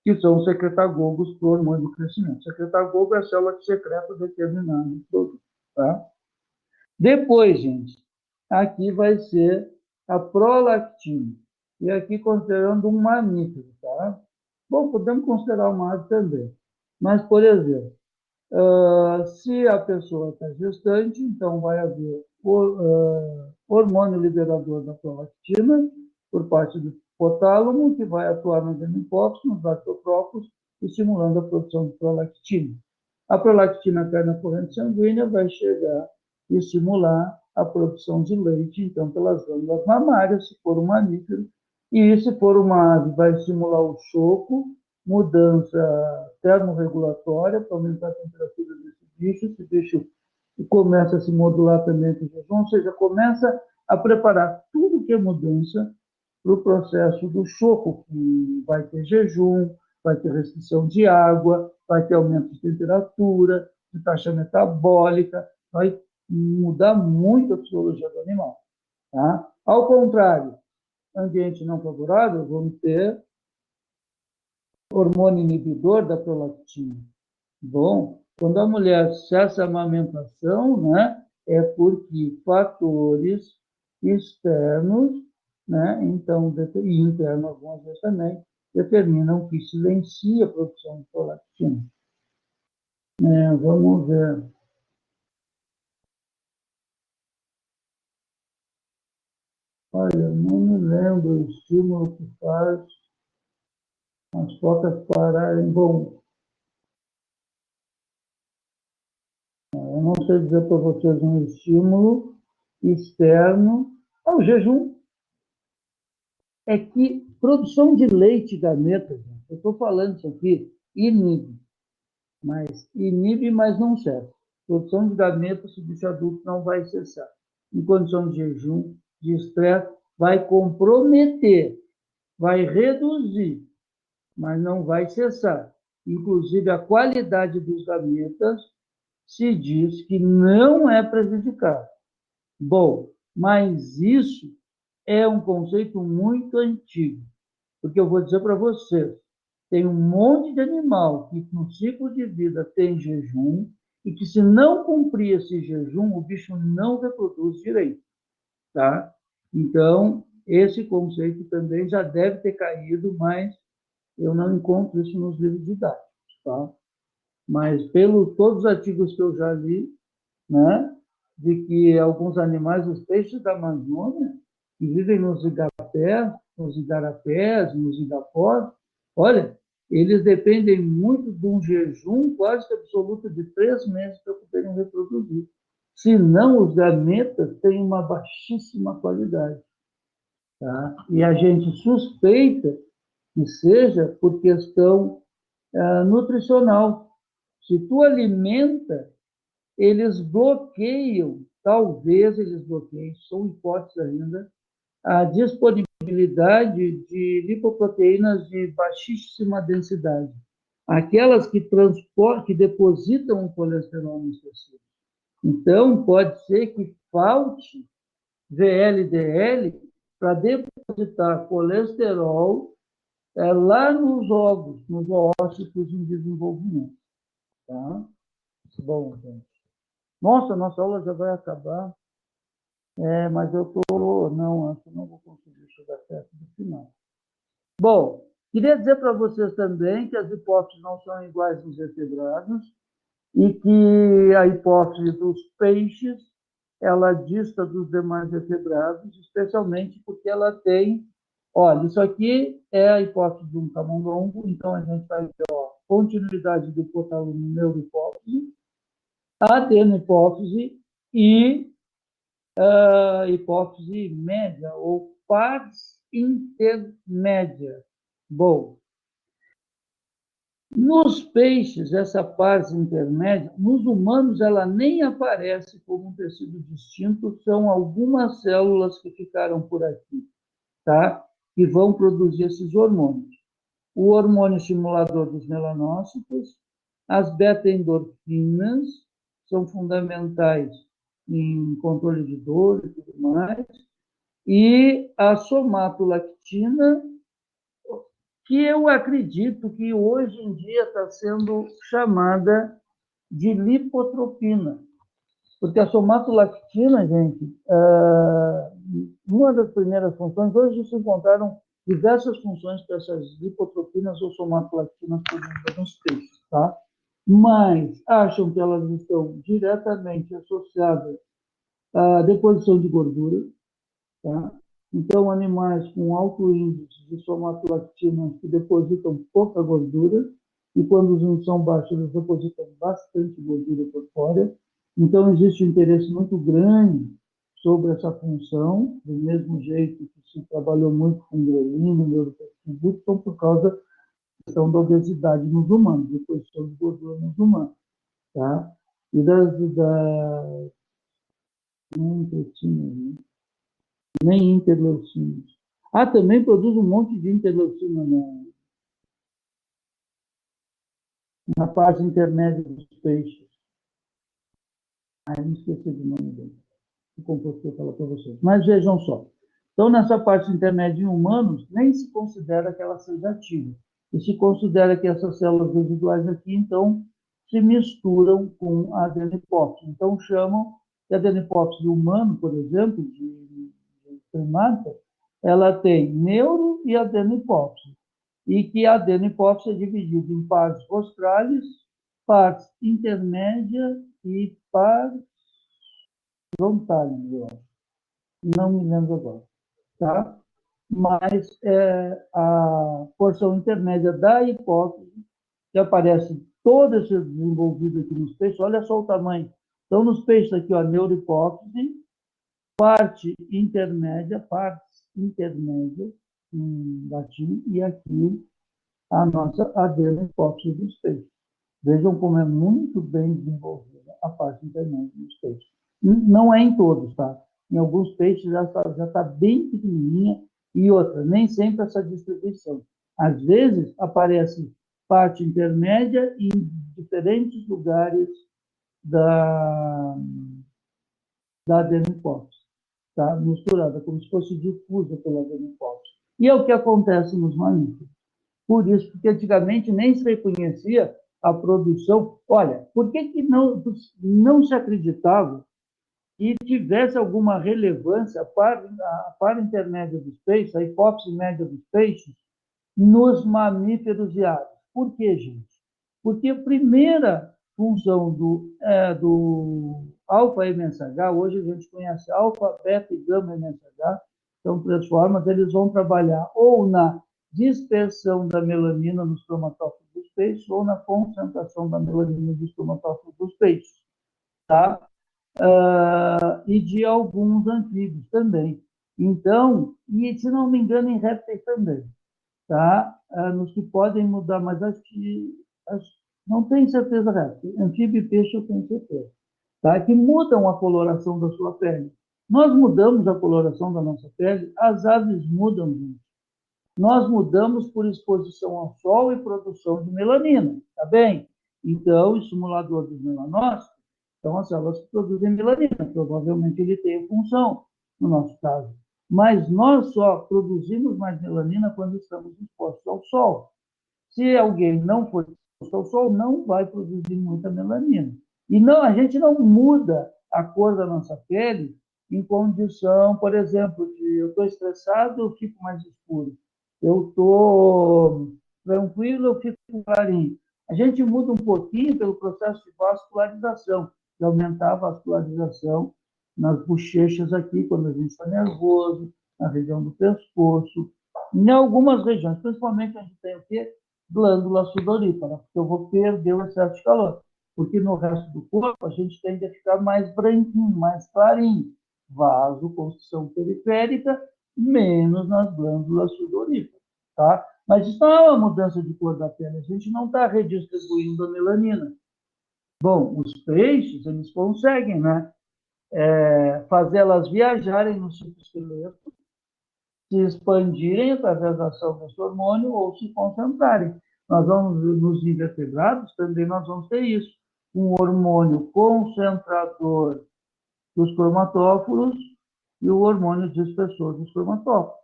Que são os secretagogos para o hormônio do crescimento. O secretagogo é a célula que secreta determinado produto, tá? Depois, gente, aqui vai ser a prolactina. E aqui considerando um mamífero, tá? Bom, podemos considerar uma ave também. Mas, por exemplo, se a pessoa está gestante, então vai haver hormônio liberador da prolactina por parte do hipotálamo, que vai atuar no adenohipófise, nos lactotróficos, estimulando a produção de prolactina. A prolactina cai na corrente sanguínea, vai chegar e estimular a produção de leite, então, pelas glândulas mamárias, se for um mamífero, e se for uma ave, vai estimular o choco, mudança termorregulatória para aumentar a temperatura desse bicho. Esse bicho começa a se modular também com o jejum, ou seja, começa a preparar tudo que é mudança para o processo do choco, que vai ter jejum, vai ter restrição de água, vai ter aumento de temperatura, de taxa metabólica, vai mudar muito a fisiologia do animal. Tá? Ao contrário, ambiente não favorável, vamos ter hormônio inibidor da prolactina. Bom, quando a mulher cessa a amamentação, né, é porque fatores externos, né, então, e internos algumas vezes também, determinam que silencia a produção de prolactina. Vamos ver. Olha, eu não me lembro o estímulo que faz as focas pararem. Bom, eu não sei dizer para vocês um estímulo externo. O jejum é que produção de leite e gametas, eu estou falando isso aqui, inibe, mas não cessa. Produção de gametas, se o bicho adulto não vai cessar. Em condição de jejum, de estresse, vai comprometer, vai reduzir, mas não vai cessar. Inclusive, a qualidade dos gametas se diz que não é prejudicada. Bom, mas isso é um conceito muito antigo, porque eu vou dizer para vocês, tem um monte de animal que no ciclo de vida tem jejum e que se não cumprir esse jejum, o bicho não reproduz direito, tá? Então, esse conceito também já deve ter caído, mas eu não encontro isso nos livros didáticos, tá? Mas pelos todos os artigos que eu já li, né, de que alguns animais, os peixes da Amazônia, que vivem nos igarapés, nos igapós, olha, eles dependem muito de um jejum quase que absoluto de 3 meses para poderem reproduzir. Senão, os gametas têm uma baixíssima qualidade. Tá? E a gente suspeita que seja por questão nutricional. Se tu alimenta, eles bloqueiam, talvez eles bloqueiem, são hipóteses ainda, a disponibilidade de lipoproteínas de baixíssima densidade, aquelas que que depositam o colesterol nos tecidos. Então, pode ser que falte VLDL para depositar colesterol lá nos ovos, nos oócitos em desenvolvimento. Tá? Bom, gente. Nossa, nossa aula já vai acabar. Mas eu estou... Não, acho que não vou conseguir chegar perto do final. Bom, queria dizer para vocês também que as hipófises não são iguais nos vertebrados e que a hipófise dos peixes, ela dista dos demais vertebrados, especialmente porque ela tem... Olha, isso aqui é a hipófise de um camundongo, então a gente vai ver continuidade do hipotálamo neurohipófise, adenohipófise e hipófise média ou pars intermédia. Bom, nos peixes, essa pars intermédia, nos humanos ela nem aparece como um tecido distinto, são algumas células que ficaram por aqui, tá? Que vão produzir esses hormônios. O hormônio estimulador dos melanócitos, as beta-endorfinas, são fundamentais em controle de dor e tudo mais, e a somatolactina, que eu acredito que hoje em dia está sendo chamada de lipotropina. Porque a somatolactina, gente, uma das primeiras funções, hoje se encontraram diversas funções para essas lipotropinas ou somatolactinas produzidas nos peixes, tá? Mas acham que elas estão diretamente associadas à deposição de gordura, tá? Então, animais com alto índice de somatolactina que depositam pouca gordura, e quando os índices são baixos, eles depositam bastante gordura por fora. Então, existe um interesse muito grande sobre essa função, do mesmo jeito que se trabalhou muito com grelina, neurotoxibuton, por causa da questão da obesidade nos humanos, deposição de gordura nos humanos. Tá? E nem interleucinas. Também produz um monte de interleucina na parte intermédia dos peixes. Não esqueci do nome dele. O compostor fala para vocês. Mas vejam só. Então, nessa parte intermédia em humanos, nem se considera que ela seja ativa. E se considera que essas células residuais aqui, então, se misturam com a adenipófise. Então, chamam de adenipófise humano, por exemplo, de primata, ela tem neuro e adenipófise. E que a adenipófise é dividida em partes rostrales, partes intermédia e partes frontais, eu acho. Não me lembro agora. Tá? Mas a porção intermédia da hipófise, que aparece todo esse desenvolvido aqui nos peixes, olha só o tamanho. Então, nos peixes aqui, ó, neurohipófise, partes intermédias, em latim, e aqui a nossa adenopófise dos peixes. Vejam como é muito bem desenvolvida a parte intermédia dos peixes. Não é em todos, tá? Em alguns peixes já está bem pequenininha, e outra, nem sempre essa distribuição. Às vezes aparece parte intermédia em diferentes lugares da adenopófise, tá? Misturada, como se fosse difusa pela adenopófise. E é o que acontece nos mamíferos. Por isso, porque antigamente nem se reconhecia a produção. Olha, por que não se acreditava que tivesse alguma relevância a par intermédia dos peixes, a hipófise média dos peixes, nos mamíferos e aves? Por quê, gente? Porque a primeira função do alfa-MSH, hoje a gente conhece alfa, beta e gama-MSH, são três formas, eles vão trabalhar ou na dispersão da melanina nos cromatóforos dos peixes ou na concentração da melanina nos cromatóforos dos peixes, tá? E de alguns anfíbios também. Então, e se não me engano, em répteis também, tá? Nos que podem mudar, mas acho que não tenho certeza réptil. Anfíbio e peixe eu tenho certeza, tá? Que mudam a coloração da sua pele. Nós mudamos a coloração da nossa pele, as aves mudam, gente. Nós mudamos por exposição ao sol e produção de melanina, tá bem? Então, o estimulador dos melanócitos são as células que produzem melanina. Provavelmente ele tem função, no nosso caso. Mas nós só produzimos mais melanina quando estamos expostos ao sol. Se alguém não for exposto ao sol, não vai produzir muita melanina. E não, a gente não muda a cor da nossa pele em condição, por exemplo, de eu estou estressado, eu fico mais escuro. Eu estou tranquilo, eu fico clarinho. A gente muda um pouquinho pelo processo de vascularização, de aumentar a vascularização nas bochechas aqui, quando a gente está nervoso, na região do pescoço, em algumas regiões, principalmente onde tem o quê? Glândula sudorípara, porque eu vou perder o excesso de calor. Porque no resto do corpo a gente tende a ficar mais branquinho, mais clarinho. Vasoconstrição periférica, menos nas glândulas sudoríparas, tá? Mas isso não é uma mudança de cor da pele, a gente não está redistribuindo a melanina. Bom, os peixes, eles conseguem, né? Fazer elas viajarem no citoesqueleto, se expandirem através da ação desse hormônio ou se concentrarem. Nós vamos, nos invertebrados, também nós vamos ter isso. Um hormônio concentrador dos cromatóforos e o hormônio dispersor do espermatófilo.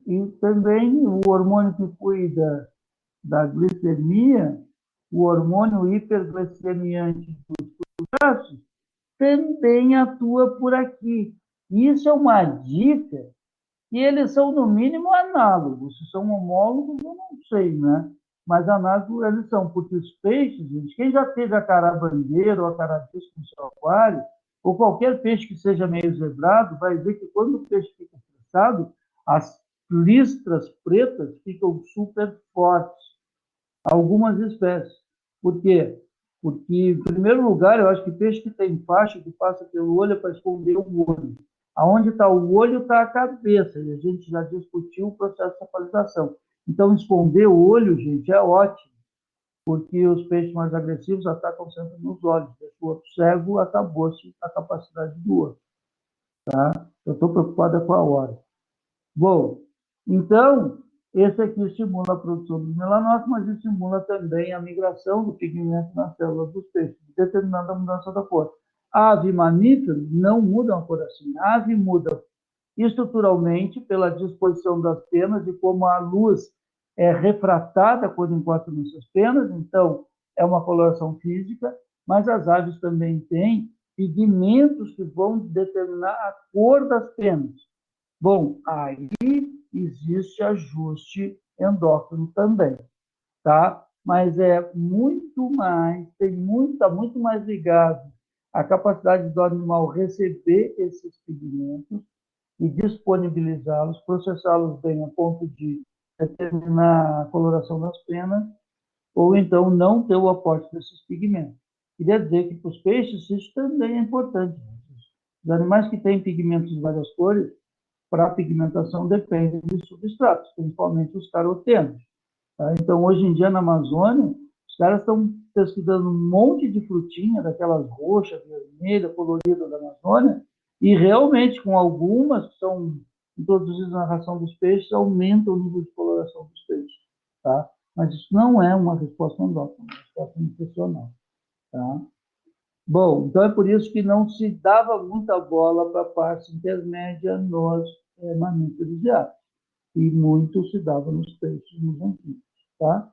E também o hormônio que cuida da glicemia, o hormônio hiperglicemiante dos braços, também atua por aqui. Isso é uma dica, e eles são, no mínimo, análogos. Se são homólogos, eu não sei, né? Mas análogos eles são, porque os peixes, gente, quem já teve a carabandeira ou a caradisco no seu aquário, ou qualquer peixe que seja meio zebrado, vai ver que quando o peixe fica estressado, as listras pretas ficam super fortes, algumas espécies. Por quê? Porque, em primeiro lugar, eu acho que peixe que tem faixa, que passa pelo olho, é para esconder o olho. Aonde está o olho, está a cabeça, e a gente já discutiu o processo de safalização. Então, esconder o olho, gente, é ótimo, porque os peixes mais agressivos atacam sempre nos olhos. O outro cego, acabou-se a capacidade do outro. Tá? Eu estou preocupada com a hora. Bom, então, esse aqui estimula a produção dos melanócitos, mas estimula também a migração do pigmento nas células dos peixes, determinando a mudança da cor. Ave e mamífero não mudam a cor assim. A ave muda estruturalmente pela disposição das penas e como a luz é refratada quando encosta nessas penas, então é uma coloração física, mas as aves também têm pigmentos que vão determinar a cor das penas. Bom, aí existe ajuste endócrino também, tá? Mas é muito mais, muito mais ligado à capacidade do animal receber esses pigmentos e disponibilizá-los, processá-los bem a ponto de determinar a coloração das penas, ou então não ter o aporte desses pigmentos. Queria dizer que para os peixes isso também é importante. Os animais que têm pigmentos de várias cores, para a pigmentação dependem de substratos, principalmente os carotenos. Tá? Então, hoje em dia, na Amazônia, os caras estão pesquisando um monte de frutinha, daquelas roxas, vermelhas, coloridas da Amazônia, e realmente, com algumas que são introduzidas na ração dos peixes, aumenta o nível de coloração dos peixes. Tá? Mas isso não é uma resposta endócrina, é uma resposta nutricional. Tá? Bom, então é por isso que não se dava muita bola para a parte intermédia nos mamíferos e aves. E muito se dava nos peixes, nos anfíbios. Tá?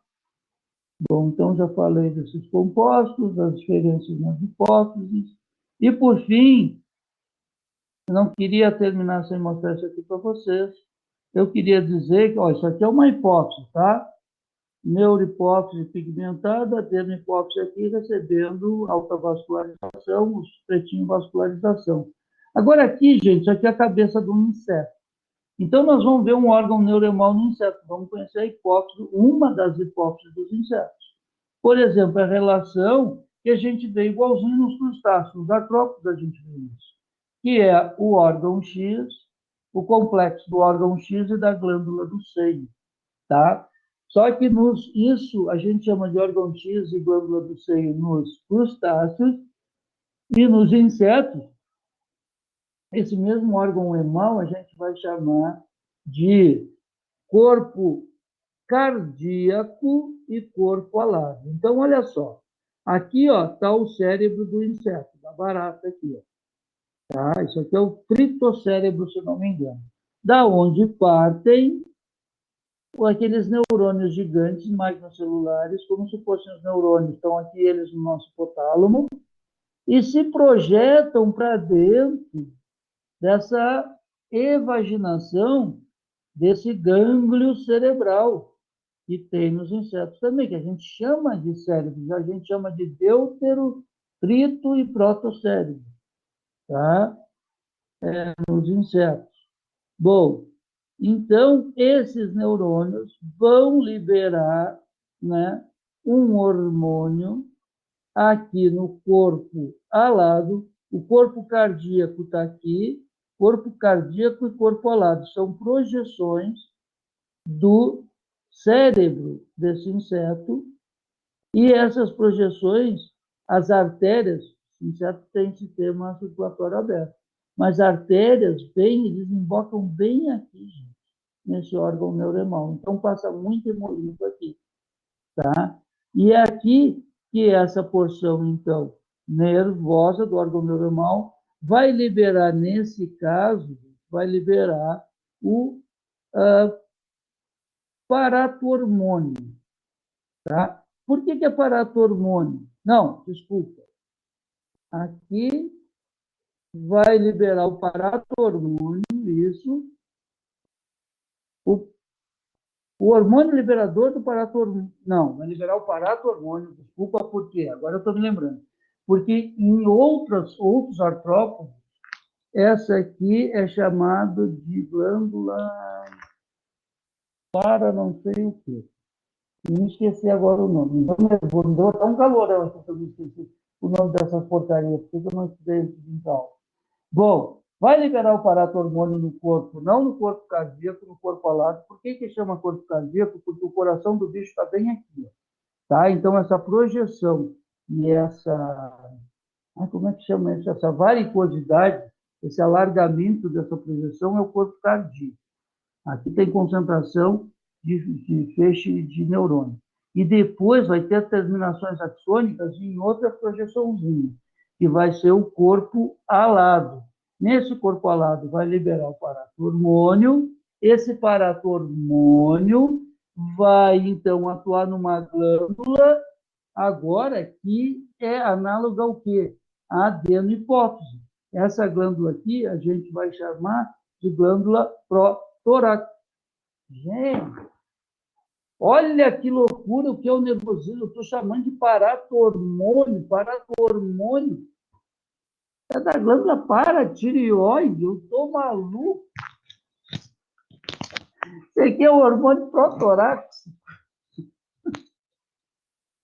Bom, então já falei desses compostos, das diferenças nas hipóteses. E, por fim, não queria terminar sem mostrar isso aqui para vocês. Eu queria dizer que, ó, isso aqui é uma hipótese, tá? Neurohipófise pigmentada, tendo hipófise aqui recebendo alta vascularização, os pretinhos vascularização. Agora aqui, gente, isso aqui é a cabeça de um inseto. Então, nós vamos ver um órgão neuremal no inseto. Vamos conhecer a hipófise, uma das hipófises dos insetos. Por exemplo, a relação que a gente vê igualzinho nos crustáceos, nos artrópodes a gente vê isso, que é o órgão X, o complexo do órgão X e da glândula do seio, tá? Só que isso a gente chama de órgão X e glândula do seio nos crustáceos, e nos insetos, esse mesmo órgão emal a gente vai chamar de corpo cardíaco e corpo alado. Então, olha só, aqui está o cérebro do inseto, da barata aqui. Ó. Tá? Isso aqui é o tritocérebro, se não me engano. Da onde partem aqueles neurônios gigantes magnocelulares, como se fossem os neurônios, estão aqui eles no nosso hipotálamo, e se projetam para dentro dessa evaginação desse gânglio cerebral que tem nos insetos também, que a gente chama de cérebro, a gente chama de deutero, trito e protocérebro, tá? Nos insetos. Bom, então, esses neurônios vão liberar, né, um hormônio aqui no corpo alado. O corpo cardíaco está aqui, corpo cardíaco e corpo alado. São projeções do cérebro desse inseto. E essas projeções, as artérias, o inseto tem sistema circulatório aberto, mas artérias vêm e desembocam bem aqui, gente, nesse órgão neuremal. Então, passa muito hemolímpico aqui, tá? E é aqui que essa porção, então, nervosa do órgão neuronal vai liberar, nesse caso, vai liberar o paratormônio, tá? Por que é paratormônio? Não, desculpa. Aqui vai liberar o paratormônio, isso. O hormônio liberador do paratormônio. Não, vai liberar o paratormônio, desculpa, por quê? Agora eu estou me lembrando. Porque em outros artrópodes, essa aqui é chamada de glândula para não sei o quê. Me esqueci agora o nome. Me deu até um calorão aqui que eu me esqueci o nome dessas porcarias, porque eu não estudei isso de aula. Bom, vai liberar o paratormônio no corpo, não no corpo cardíaco, no corpo alado. Por que chama corpo cardíaco? Porque o coração do bicho está bem aqui. Tá? Então, essa projeção e essa... como é que chama isso? Essa varicosidade, esse alargamento dessa projeção é o corpo cardíaco. Aqui tem concentração de feixe de neurônio. E depois vai ter terminações axônicas em outra projeçãozinha, que vai ser o corpo alado. Nesse corpo alado vai liberar o paratormônio. Esse paratormônio vai, então, atuar numa glândula, agora que é análoga ao quê? A adenohipófise. Essa glândula aqui a gente vai chamar de glândula protorácica. Gente, olha que loucura o que é o nervosismo. Eu estou chamando de paratormônio. Paratormônio é da glândula paratireoide. Eu estou maluco. Isso aqui é o hormônio protoráxico.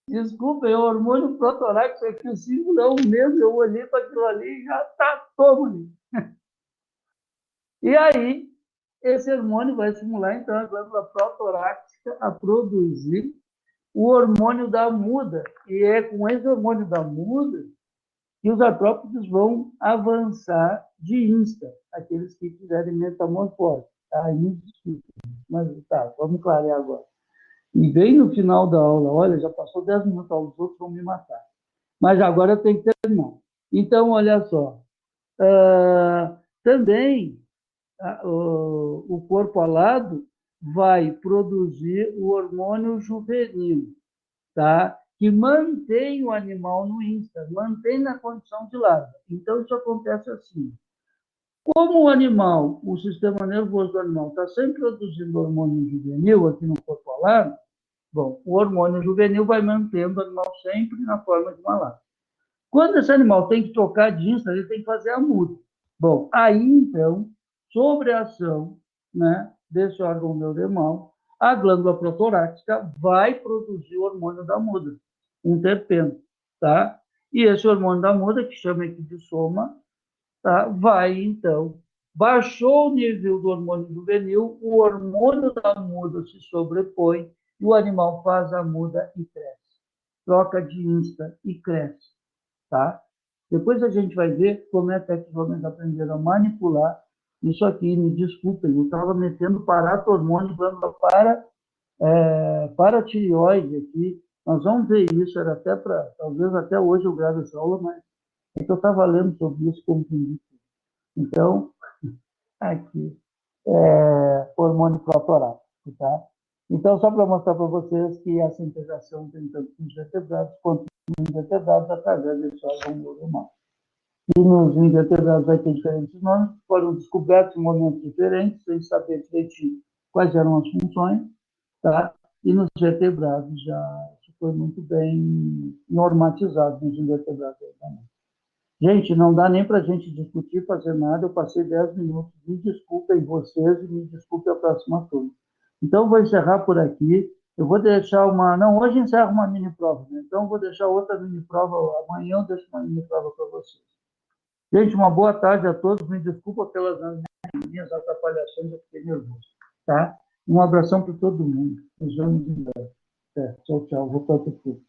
Desculpa, é o hormônio protoráxico. É que o símbolo é o mesmo. Eu olhei para aquilo ali e já está todo. E aí, esse hormônio vai estimular, então, a glândula protoráxica a produzir o hormônio da muda. E é com esse hormônio da muda que os artrópodes vão avançar de insta, aqueles que fizerem metamorfose. Aí, mas tá, vamos clarear agora. E bem no final da aula, olha, já passou 10 minutos, os outros vão me matar. Mas agora eu tenho que terminar. Então, olha só. Também o corpo alado vai produzir o hormônio juvenil, tá? Que mantém o animal no insta, mantém na condição de larva. Então, isso acontece assim. Como o animal, o sistema nervoso do animal está sempre produzindo hormônio juvenil aqui no corpo alado, bom, o hormônio juvenil vai mantendo o animal sempre na forma de uma larva. Quando esse animal tem que trocar de insta, ele tem que fazer a muda. Bom, aí, então, sobre a ação, né, desse órgão neuronal, a glândula protoráxica vai produzir o hormônio da muda, um terpeno, tá? E esse hormônio da muda, que chama aqui de soma, tá? Vai, então, baixou o nível do hormônio juvenil, o hormônio da muda se sobrepõe e o animal faz a muda e cresce. Troca de insta e cresce, tá? Depois a gente vai ver como é que os homens aprenderam a manipular isso aqui. Me desculpem, eu estava metendo paratormônio para tireoide aqui. Nós vamos ver isso, era até para, talvez até hoje eu grave essa aula, mas é que eu estava lendo sobre isso como que. Então, aqui, hormônio protorático, tá? Então, só para mostrar para vocês que essa integração tem tanto com os vertebrados quanto com os invertebrados através desse órgão neuronal. E nos invertebrados vai ter diferentes nomes, foram descobertos em momentos diferentes, sem saber direitinho quais eram as funções, tá? E nos vertebrados já foi muito bem normatizado nos invertebrados também. Gente, não dá nem para a gente discutir, fazer nada. Eu passei 10 minutos. Me desculpem vocês e me desculpe a próxima turma. Então, eu vou encerrar por aqui. Eu vou deixar uma... Não, hoje encerro uma mini-prova, né? Então, eu vou deixar outra mini-prova. Amanhã eu deixo uma mini-prova para vocês. Gente, uma boa tarde a todos. Me desculpa pelas minhas atrapalhações, eu fiquei nervoso. Tá? Um abração para todo mundo. Nos vemos em breve. Tchau, tchau. Vou para o futuro.